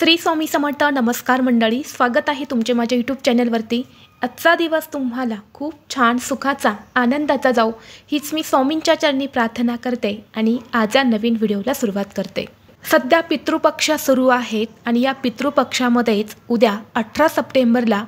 श्री स्वामी समर्थ. नमस्कार मंडळी, स्वागत आहे तुमचे माझ्या यूट्यूब चॅनलवरती. आजचा दिवस तुम्हाला खूप छान सुखाचा आनंदाचा जाऊ हीच मी स्वामींच्या चरणी प्रार्थना करते आणि आज या नवीन व्हिडिओला सुरुवात करते. सध्या पितृपक्ष सुरू आहेत आणि या पितृपक्षामध्येच उद्या 18 सप्टेंबरला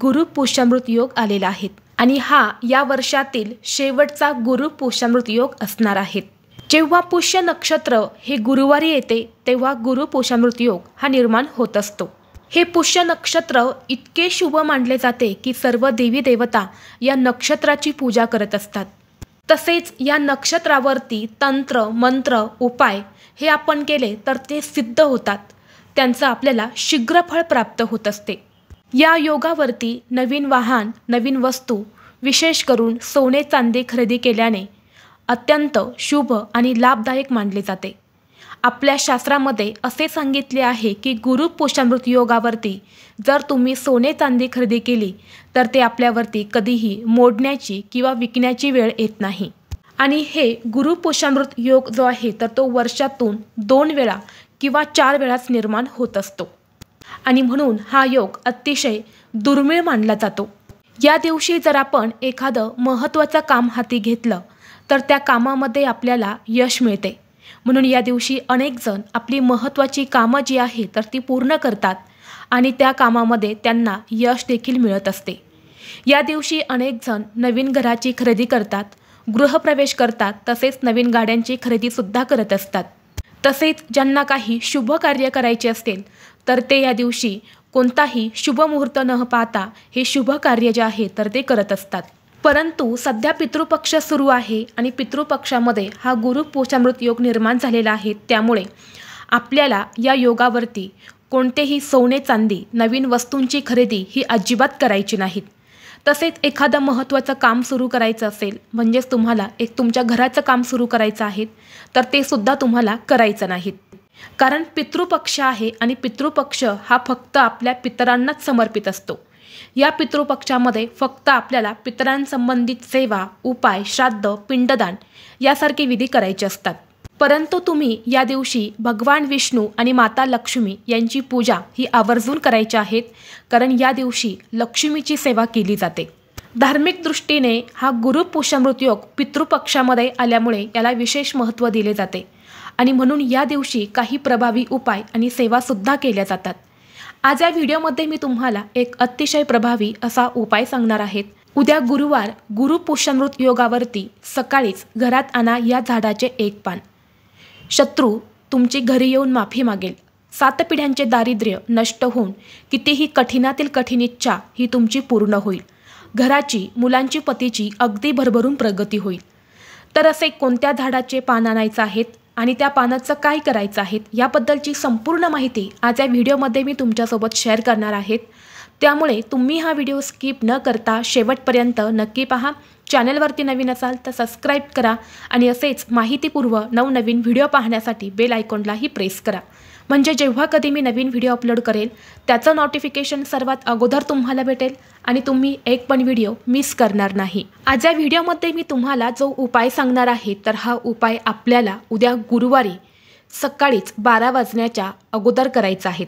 गुरु पुष्यामृत योग आलेला आहे आणि हा या वर्षातील शेवटचा गुरु पुष्यामृत योग असणार आहे. जेव्हा पुष्य नक्षत्र हे गुरुवारी येते तेव्हा गुरु पुष्यामृत योग हा निर्माण होत असतो. हे पुष्य नक्षत्र इतके शुभ मानले जाते की सर्व देवी देवता या नक्षत्राची पूजा करत असतात. तसेच या नक्षत्रावरती तंत्र मंत्र उपाय हे आपण केले तर ते सिद्ध होतात, त्यांचं आपल्याला शीघ्र फळ प्राप्त होत असते. या योगावरती नवीन वाहन नवीन वस्तू विशेष करून सोने चांदी खरेदी केल्याने अत्यंत शुभ आणि लाभदायक मानले जाते. आपल्या शास्त्रामध्ये असे सांगितले आहे की गुरु पुष्यामृत योगावरती जर तुम्ही सोने चांदी खरेदी केली तर ते आपल्यावरती कधीही मोडण्याची किंवा विकण्याची वेळ येत नाही. आणि हे गुरु पुष्यामृत योग जो आहे तर तो वर्षातून 2 वेळा किंवा 4 वेळाच निर्माण होत असतो आणि म्हणून हा योग अतिशय दुर्मिळ मानला जातो. या दिवशी जर आपण एखादं महत्त्वाचं काम हाती घेतलं तर त्या कामामध्ये आपल्याला यश मिळते. म्हणून या दिवशी अनेक जण आपली महत्त्वाची कामं जी आहे तर ती पूर्ण करतात आणि त्या कामामध्ये त्यांना यश देखील मिळत असते. या दिवशी अनेक जण नवीन घराची खरेदी करतात, गृहप्रवेश करतात, तसेच नवीन गाड्यांची खरेदीसुद्धा करत असतात. तसेच ज्यांना काही शुभ कार्य करायचे असेल तर ते या दिवशी कोणताही शुभ मुहूर्त न पाहता हे शुभ कार्य जे आहे तर ते करत असतात. परंतु सध्या पितृपक्ष सुरू आहे आणि पितृपक्षामध्ये हा गुरु पुष्यामृत योग निर्माण झालेला आहे. त्यामुळे आपल्याला या योगावरती कोणतेही सोने चांदी नवीन वस्तूंची खरेदी ही अजिबात करायची नाहीत. तसेच एखादं महत्त्वाचं काम सुरू करायचं असेल म्हणजेच तुम्हाला एक तुमच्या घराचं काम सुरू करायचं आहे तर ते सुद्धा तुम्हाला करायचं नाहीत. कारण पितृपक्ष आहे आणि पितृपक्ष हा फक्त आपल्या पितरांनाच समर्पित असतो. या पितृपक्षामध्ये फक्त आपल्याला पितरांसंबंधित सेवा उपाय श्राद्ध पिंडदान यासारखे विधी करायचे असतात. परंतु तुम्ही या दिवशी भगवान विष्णू आणि माता लक्ष्मी यांची पूजा ही आवर्जून करायची आहेत, कारण या दिवशी लक्ष्मीची सेवा केली जाते. धार्मिक दृष्टीने हा गुरु पुष्यामृत योग पितृपक्षामध्ये आल्यामुळे याला विशेष महत्त्व दिले जाते आणि म्हणून या दिवशी काही प्रभावी उपाय आणि सेवासुद्धा केल्या जातात. आज या व्हिडिओमध्ये मी तुम्हाला एक अतिशय प्रभावी असा उपाय सांगणार आहे. उद्या गुरुवार गुरु पुष्यामृत योगावरती सकाळीच घरात आणा या झाडाचे 1 पान. शत्रू तुमची घरी येऊन माफी मागेल. 7 पिढ्यांचे दारिद्र्य नष्ट होऊन कितीही कठीणातील कठीण इच्छा ही तुमची पूर्ण होईल. घराची मुलांची पतीची अगदी भरभरून प्रगती होईल. तर असे कोणत्या झाडाचे पान आणायचं आहेत आणि त्या पानाचं काय करायचं आहे याबद्दलची संपूर्ण माहिती आज या व्हिडिओमध्ये मी तुमच्यासोबत शेअर करणार आहे. त्यामुळे तुम्ही हा व्हिडिओ स्किप न करता शेवटपर्यंत नक्की पहा. चॅनलवरती नवीन असाल तर सबस्क्राईब करा आणि असेच माहितीपूर्व नवनवीन व्हिडिओ पाहण्यासाठी बेल आयकॉनलाही प्रेस करा, म्हणजे जेव्हा कधी मी नवीन व्हिडिओ अपलोड करेल त्याचं नोटिफिकेशन सर्वात अगोदर तुम्हाला भेटेल आणि तुम्ही एक पण व्हिडिओ मिस करणार नाही. आज या व्हिडिओमध्ये मी तुम्हाला जो उपाय सांगणार आहे तर हा उपाय आपल्याला उद्या गुरुवारी सकाळीच 12 वाजण्याच्या अगोदर करायचा आहे.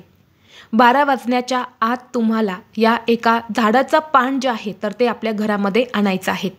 12 वाजण्याच्या आत तुम्हाला या एका झाडाचं पान जे आहे तर ते आपल्या घरामध्ये आणायचं आहे.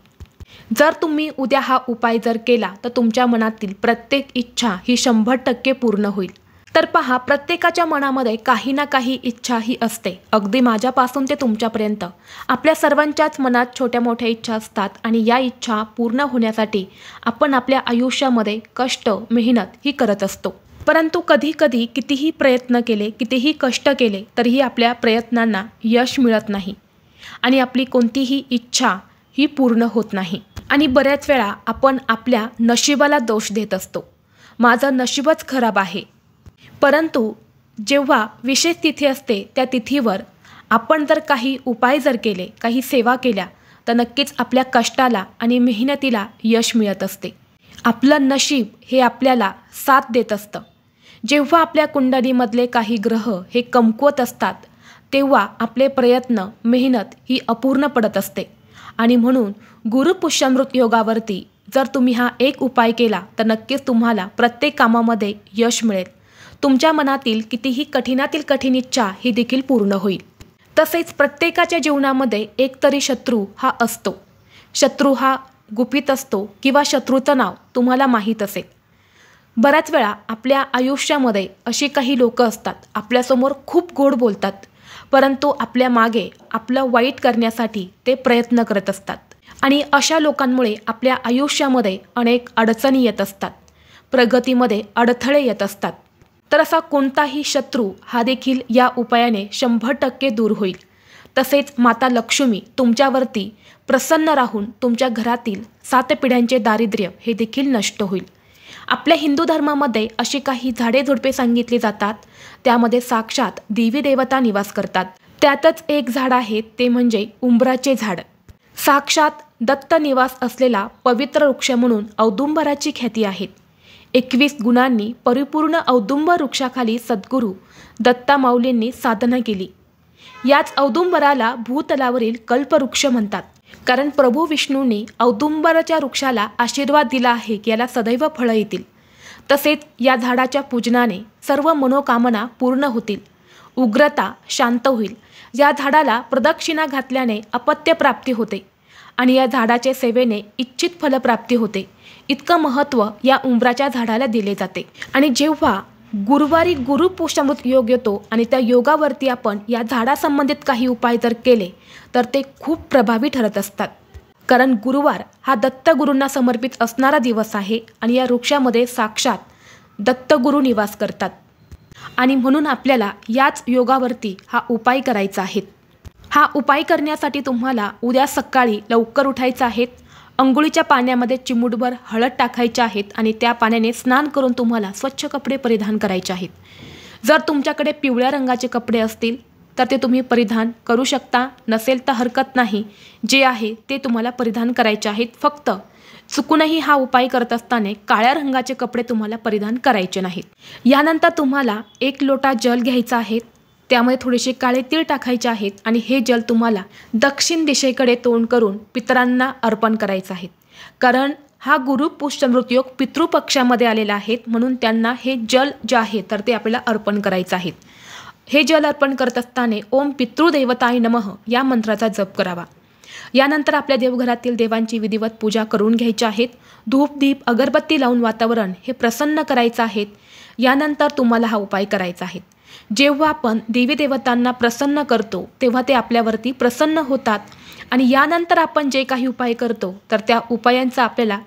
जर तुम्ही उद्या हा उपाय जर केला तर तुमच्या मनातील प्रत्येक इच्छा ही 100% पूर्ण होईल. तर पहा, प्रत्येकाच्या मनामध्ये काही ना काही इच्छा ही असते. अगदी माझ्यापासून ते तुमच्यापर्यंत आपल्या सर्वांच्याच मनात छोट्या मोठ्या इच्छा असतात आणि या इच्छा पूर्ण होण्यासाठी आपण आपल्या आयुष्यामध्ये कष्ट मेहनत ही करत असतो. परंतु कधी कधी कितीही प्रयत्न केले कितीही कष्ट केले तरीही आपल्या प्रयत्नांना यश मिळत नाही आणि आपली कोणतीही इच्छा ही पूर्ण होत नाही. आणि बऱ्याच वेळा आपण आपल्या नशिबाला दोष देत असतो, माझं नशीबच खराब आहे. परंतु जेव्हा विशेष तिथी असते त्या तिथीवर आपण जर काही उपाय जर केले काही सेवा केल्या तर नक्कीच आपल्या कष्टाला आणि मेहनतीला यश मिळत असते. आपलं नशीब हे आपल्याला साथ देत असतं. जेव्हा आपल्या कुंडलीमधले काही ग्रह हे कमकुवत असतात तेव्हा आपले प्रयत्न मेहनत ही अपूर्ण पडत असते आणि म्हणून गुरु पुष्यामृत योगावरती जर तुम्ही हा एक उपाय केला तर नक्कीच तुम्हाला प्रत्येक कामामध्ये यश मिळेल. तुमच्या मनातील कितीही कठीणातील कठीण इच्छा ही देखील पूर्ण होईल. तसेच प्रत्येकाच्या जीवनामध्ये एकतरी शत्रू हा असतो. शत्रू हा गुपित असतो किंवा शत्रूचं नाव तुम्हाला माहीत असेल. बऱ्याच वेळा आपल्या आयुष्यामध्ये अशी काही लोकं असतात, आपल्यासमोर खूप गोड बोलतात, परंतु आपल्या मागे आपलं वाईट करण्यासाठी ते प्रयत्न करत असतात. आणि अशा लोकांमुळे आपल्या आयुष्यामध्ये अनेक अडचणी येत असतात, प्रगतीमध्ये अडथळे येत असतात. तर असा कोणताही शत्रू हा देखील या उपायाने 100% दूर होईल. तसेच माता लक्ष्मी तुमच्यावरती प्रसन्न राहून तुमच्या घरातील 7 पिढ्यांचे दारिद्र्य हे देखील नष्ट होईल. आपल्या हिंदू धर्मामध्ये अशी काही झाडे झुडपे सांगितली जातात, त्यामध्ये साक्षात देवी देवता निवास करतात. त्यातच एक झाड आहे, ते म्हणजे उंबराचे झाड. साक्षात दत्त निवास असलेला पवित्र वृक्ष म्हणून औदुंबराची ख्याती आहे. 21 गुणांनी परिपूर्ण औदुंबर वृक्षाखाली सद्गुरू दत्ता माऊलींनी साधना केली. याच औदुंबराला भूतलावरील कल्पवृक्ष म्हणतात, कारण प्रभू विष्णूंनी औदुंबराच्या वृक्षाला आशीर्वाद दिला आहे की याला सदैव फळं येतील. तसेच या झाडाच्या पूजनाने सर्व मनोकामना पूर्ण होतील, उग्रता शांत होईल. या झाडाला प्रदक्षिणा घातल्याने अपत्य प्राप्ती होते आणि या झाडाच्या सेवेने इच्छित फलप्राप्ती होते. इतकं महत्त्व या उंबराच्या झाडाला दिले जाते. आणि जेव्हा गुरुवारी गुरुपुष्यामृत योग येतो आणि त्या योगावरती आपण या झाडासंबंधित काही उपाय जर केले तर ते खूप प्रभावी ठरत असतात. कारण गुरुवार हा दत्तगुरूंना समर्पित असणारा दिवस आहे आणि या वृक्षामध्ये साक्षात दत्तगुरू निवास करतात. आणि म्हणून आपल्याला याच योगावरती हा उपाय करायचा आहे. हा उपाय करण्यासाठी तुम्हाला उद्या सकाळी लवकर उठायचं आहे. अंघोळीच्या पाण्यामध्ये चिमूटभर हळद टाकायची आहेत आणि त्या पाण्याने स्नान करून तुम्हाला स्वच्छ कपडे परिधान करायचे आहेत. जर तुमच्याकडे पिवळ्या रंगाचे कपडे असतील तर ते तुम्ही परिधान करू शकता, नसेल तर हरकत नाही. जे आहे ते तुम्हाला परिधान करायचे आहेत. फक्त चुकूनही हा उपाय करत असताना काळ्या रंगाचे कपडे तुम्हाला परिधान करायचे नाहीत. यानंतर तुम्हाला 1 लोटा जल घ्यायचा आहे, त्यामध्ये थोडेसे काळे तीळ टाकायचे आहेत आणि हे जल तुम्हाला दक्षिण दिशेकडे तोंड करून पितरांना अर्पण करायचं आहे. कारण हा गुरुपुष्यमृत योग पितृपक्षामध्ये आलेला आहे, म्हणून त्यांना हे जल जे आहे तर ते आपल्याला अर्पण करायचं आहे. हे जल अर्पण करत असताना ओम पितृदेवताय नमः या मंत्राचा जप करावा. यानंतर आपल्या देवघरातील देवांची विधिवत पूजा करून घ्यायची आहेत. धूप दीप अगरबत्ती लावून वातावरण हे प्रसन्न करायचं आहे. यानंतर तुम्हाला हा उपाय करायचा आहे. जेव्हा आपण देवी देवतांना प्रसन्न करतो तेव्हा ते आपल्यावरती प्रसन्न होतात आणि यानंतर आपण जे काही उपाय करतो तर त्या उपायांचं आपल्याला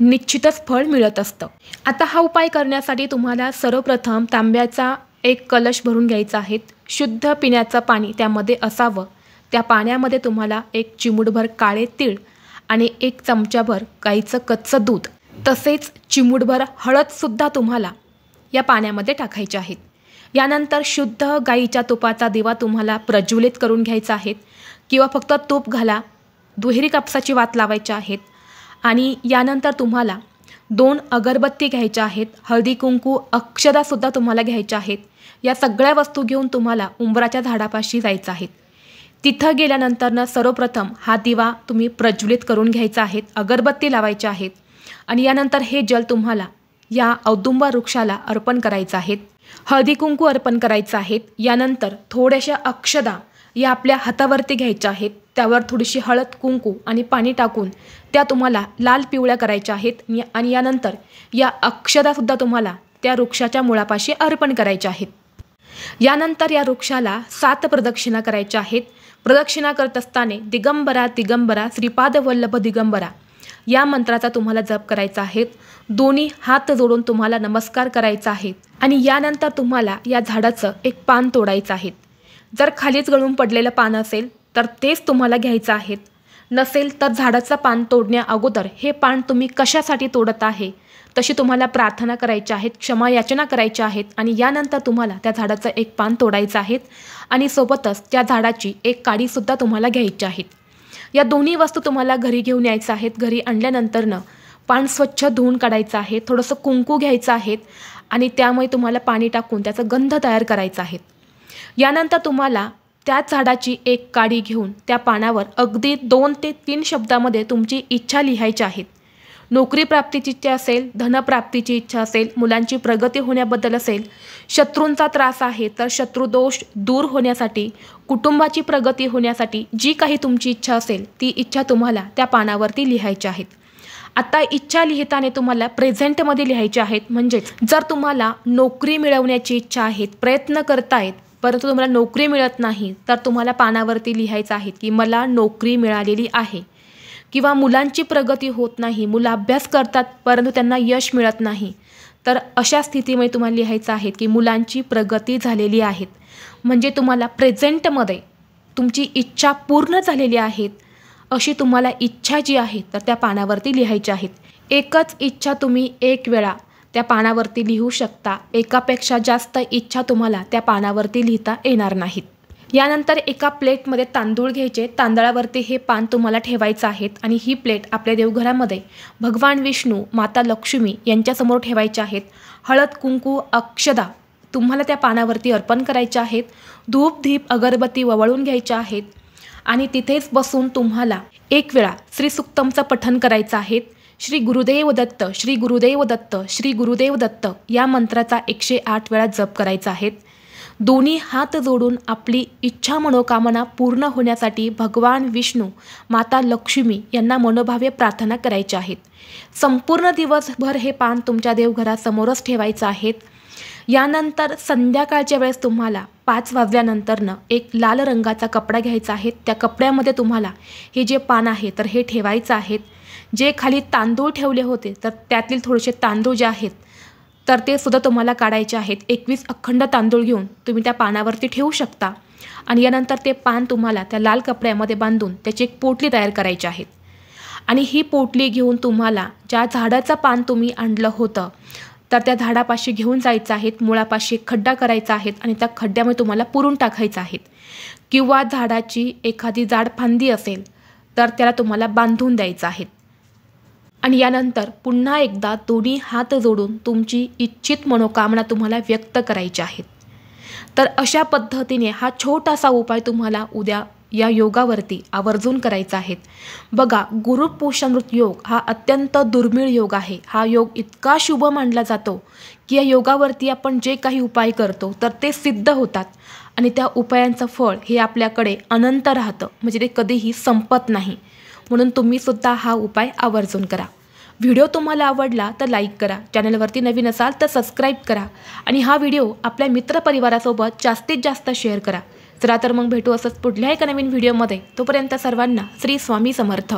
निश्चितच फळ मिळत असतं. आता हा उपाय करण्यासाठी तुम्हाला सर्वप्रथम तांब्याचा एक कलश भरून घ्यायचा आहे. शुद्ध पिण्याचं पाणी त्यामध्ये असावं. त्या पाण्यामध्ये तुम्हाला 1 चिमूटभर काळे तीळ आणि 1 चमचाभर गाईचं कच्चं दूध तसेच चिमूटभर हळदसुद्धा तुम्हाला या पाण्यामध्ये टाकायचे आहेत. यानंतर शुद्ध गाईच्या तुपाचा दिवा तुम्हाला प्रज्वलित करून घ्यायचा आहे किंवा फक्त तूप घाला. दुहेरी कापसाची वात लावायची आहेत आणि यानंतर तुम्हाला 2 अगरबत्ती घ्यायच्या आहेत. हळदी कुंकू अक्षदासुद्धा तुम्हाला घ्यायच्या आहेत. या सगळ्या वस्तू घेऊन तुम्हाला उंबराच्या झाडापाशी जायचं आहे. तिथं गेल्यानंतरनं सर्वप्रथम हा दिवा तुम्ही प्रज्वलित करून घ्यायचा आहे, अगरबत्ती लावायची आहेत आणि यानंतर हे जल तुम्हाला या औदुंबर वृक्षाला अर्पण करायचं आहे. हळदी कुंकू अर्पण करायचं आहे. यानंतर थोड्याशा अक्षदा या आपल्या हातावरती घ्यायच्या आहेत. त्यावर थोडीशी हळद कुंकू आणि पाणी टाकून त्या तुम्हाला लाल पिवळ्या करायच्या आहेत आणि यानंतर या अक्षदासुद्धा तुम्हाला त्या वृक्षाच्या मुळापाशी अर्पण करायच्या आहेत. यानंतर या वृक्षाला 7 प्रदक्षिणा करायच्या आहेत. प्रदक्षिणा करत असताना दिगंबरा दिगंबरा श्रीपाद वल्लभ दिगंबरा या मंत्राचा तुम्हाला जप करायचा आहे. दोन्ही हात जोडून तुम्हाला नमस्कार करायचा आहे आणि यानंतर तुम्हाला या झाडाचं एक पान तोडायचं आहे. जर खालीच गळून पडलेलं पान असेल तर तेच तुम्हाला घ्यायचं आहे. नसेल तर झाडाचं पान तोडण्या अगोदर हे पान तुम्ही कशासाठी तोडत आहे तशी तुम्हाला प्रार्थना करायची आहेत, क्षमा याचना करायच्या आहेत आणि यानंतर तुम्हाला त्या झाडाचं एक पान तोडायचं आहे आणि सोबतच त्या झाडाची एक काडीसुद्धा तुम्हाला घ्यायची आहे. या दोन्ही वस्तू तुम्हाला घरी घेऊन यायचं आहेत. घरी आणल्यानंतरनं पान स्वच्छ धुवून काढायचं आहे. थोडंसं कुंकू घ्यायचं आहे आणि त्यामुळे तुम्हाला पाणी टाकून त्याचा गंध तयार करायचा आहे. यानंतर तुम्हाला त्याच झाडाची एक काडी घेऊन त्या पानावर अगदी 2 ते 3 शब्दामध्ये तुमची इच्छा लिहायची आहे. नोकरी प्राप्तीची इच्छा असेल, धनप्राप्तीची इच्छा असेल, मुलांची प्रगती होण्याबद्दल असेल, शत्रूंचा त्रास आहे तर शत्रुदोष दूर होण्यासाठी, कुटुंबाची प्रगती होण्यासाठी जी काही तुमची इच्छा असेल ती इच्छा तुम्हाला त्या पानावरती लिहायची आहेत. आता इच्छा लिहिताना तुम्हाला प्रेझेंटमध्ये लिहायची आहेत. म्हणजेच जर तुम्हाला नोकरी मिळवण्याची इच्छा आहे, प्रयत्न करतायत परंतु तुम्हाला नोकरी मिळत नाही, तर तुम्हाला पानावरती लिहायचं आहे की मला नोकरी मिळालेली आहे. किंवा मुलांची प्रगती होत नाही, मुलं अभ्यास करतात परंतु त्यांना यश मिळत नाही, तर अशा स्थितीमध्ये तुम्हाला लिहायचं आहे की मुलांची प्रगती झालेली आहे. म्हणजे तुम्हाला प्रेझेंटमध्ये तुमची इच्छा पूर्ण झालेली आहेत अशी तुम्हाला इच्छा जी आहे तर त्या पानावरती लिहायची आहेत. एकच इच्छा तुम्ही एक वेळा त्या पानावरती लिहू शकता. एकापेक्षा जास्त इच्छा तुम्हाला त्या पानावरती लिहिता येणार नाहीत. यानंतर एका प्लेटमध्ये तांदूळ घ्यायचे. तांदळावरती हे पान तुम्हाला ठेवायचं आहेत आणि ही प्लेट आपल्या देवघरामध्ये भगवान विष्णू, माता लक्ष्मी यांच्यासमोर ठेवायच्या आहेत. हळद, कुंकू, अक्षदा तुम्हाला त्या पानावरती अर्पण करायच्या आहेत. धूप, दीप, अगरबत्ती वळवून घ्यायच्या आहेत आणि तिथेच बसून तुम्हाला एक वेळा श्रीसूक्तमचं पठण करायचं आहे. श्री गुरुदेव दत्त, श्री गुरुदेव दत्त, श्री गुरुदेव दत्त या मंत्राचा 108 वेळा जप करायचा आहे. दोन्ही हात जोडून आपली इच्छा मनोकामना पूर्ण होण्यासाठी भगवान विष्णू, माता लक्ष्मी यांना मनोभावे प्रार्थना करायची आहेत. संपूर्ण दिवसभर हे पान तुमच्या देवघरासमोरच ठेवायचं आहे. यानंतर संध्याकाळच्या वेळेस तुम्हाला 5 वाजल्यानंतरनं एक लाल रंगाचा कपडा घ्यायचा आहे. त्या कपड्यामध्ये तुम्हाला हे जे पान आहे तर हे ठेवायचं आहे. जे खाली तांदूळ ठेवले होते तर त्यातील थोडेसे तांदूळ जे आहेत तर ते सुद्धा तुम्हाला काढायचे आहेत. 21 अखंड तांदूळ घेऊन तुम्ही त्या पानावरती ठेवू शकता आणि यानंतर ते पान तुम्हाला त्या लाल कपड्यामध्ये बांधून त्याची एक पोटली तयार करायची आहे आणि ही पोटली घेऊन तुम्हाला ज्या झाडाचं पान तुम्ही आणलं होतं तर त्या झाडापाशी घेऊन जायचं आहे. मुळापाशी एक खड्डा करायचा आहे आणि त्या खड्ड्यामध्ये तुम्हाला पुरून टाकायचं आहे. किंवा झाडाची एखादी जाड फांदी असेल तर त्याला तुम्हाला बांधून द्यायचं आहे आणि यानंतर पुन्हा एकदा दोन्ही हात जोडून तुमची इच्छित मनोकामना तुम्हाला व्यक्त करायची आहेत. तर अशा पद्धतीने हा छोटासा उपाय तुम्हाला उद्या या योगावरती आवर्जून करायचा आहे. बघा, गुरुपुषामृत योग हा अत्यंत दुर्मिळ योग आहे. हा योग इतका शुभ मानला जातो की या योगावरती आपण जे काही उपाय करतो तर ते सिद्ध होतात आणि त्या उपायांचं फळ हे आपल्याकडे अनंत राहतं. म्हणजे ते कधीही संपत नाही. म्हणून तुम्ही सुद्धा हा उपाय आवर्जून करा. व्हिडिओ तुम्हाला आवडला तर लाईक करा. चॅनलवरती नवीन असाल तर सबस्क्राईब करा आणि हा व्हिडिओ आपल्या मित्रपरिवारासोबत जास्तीत जास्त शेअर करा. चला तर मग भेटू असंच पुढल्या एका नवीन व्हिडिओमध्ये. तोपर्यंत सर्वांना श्री स्वामी समर्थ.